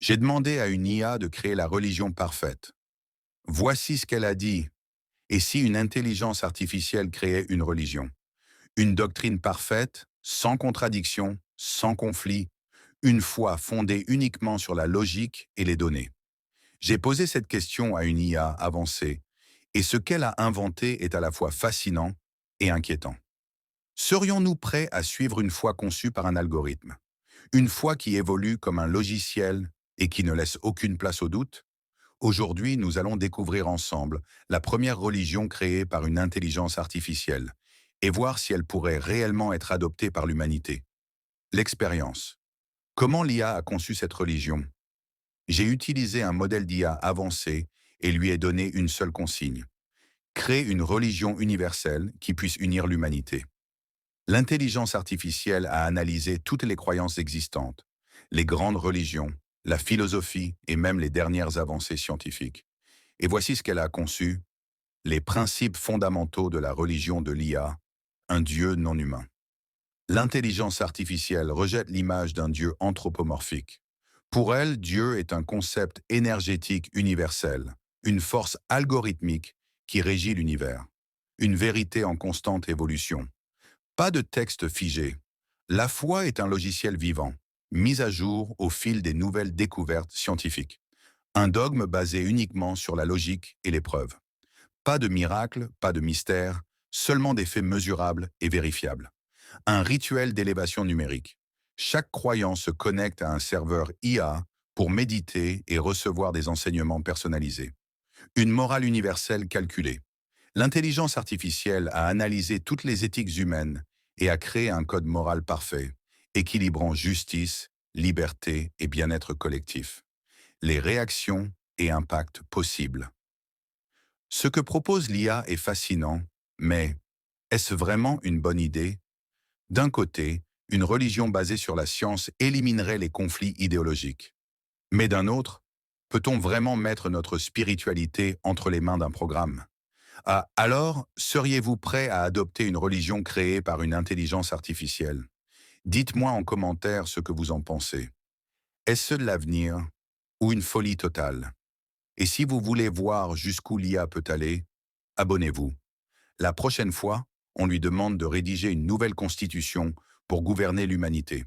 J'ai demandé à une IA de créer la religion parfaite. Voici ce qu'elle a dit. Et si une intelligence artificielle créait une religion? Une doctrine parfaite, sans contradiction, sans conflit, une foi fondée uniquement sur la logique et les données. J'ai posé cette question à une IA avancée, et ce qu'elle a inventé est à la fois fascinant et inquiétant. Serions-nous prêts à suivre une foi conçue par un algorithme? Une foi qui évolue comme un logiciel et qui ne laisse aucune place au doute? Aujourd'hui, nous allons découvrir ensemble la première religion créée par une intelligence artificielle et voir si elle pourrait réellement être adoptée par l'humanité. L'expérience. Comment l'IA a conçu cette religion? J'ai utilisé un modèle d'IA avancé et lui ai donné une seule consigne: créer une religion universelle qui puisse unir l'humanité. L'intelligence artificielle a analysé toutes les croyances existantes, les grandes religions, la philosophie et même les dernières avancées scientifiques. Et voici ce qu'elle a conçu: les principes fondamentaux de la religion de l'IA, un Dieu non humain. L'intelligence artificielle rejette l'image d'un Dieu anthropomorphique. Pour elle, Dieu est un concept énergétique universel, une force algorithmique qui régit l'univers, une vérité en constante évolution. Pas de texte figé. La foi est un logiciel vivant, mis à jour au fil des nouvelles découvertes scientifiques. Un dogme basé uniquement sur la logique et les preuves. Pas de miracle, pas de mystère, seulement des faits mesurables et vérifiables. Un rituel d'élévation numérique. Chaque croyant se connecte à un serveur IA pour méditer et recevoir des enseignements personnalisés. Une morale universelle calculée. L'intelligence artificielle a analysé toutes les éthiques humaines et a créé un code moral parfait, équilibrant justice, liberté et bien-être collectif. Les réactions et impacts possibles. Ce que propose l'IA est fascinant, mais est-ce vraiment une bonne idée? D'un côté, une religion basée sur la science éliminerait les conflits idéologiques. Mais d'un autre, peut-on vraiment mettre notre spiritualité entre les mains d'un programme? Ah, alors, seriez-vous prêt à adopter une religion créée par une intelligence artificielle? Dites-moi en commentaire ce que vous en pensez. Est-ce de l'avenir ou une folie totale? Et si vous voulez voir jusqu'où l'IA peut aller, abonnez-vous. La prochaine fois, on lui demande de rédiger une nouvelle constitution pour gouverner l'humanité.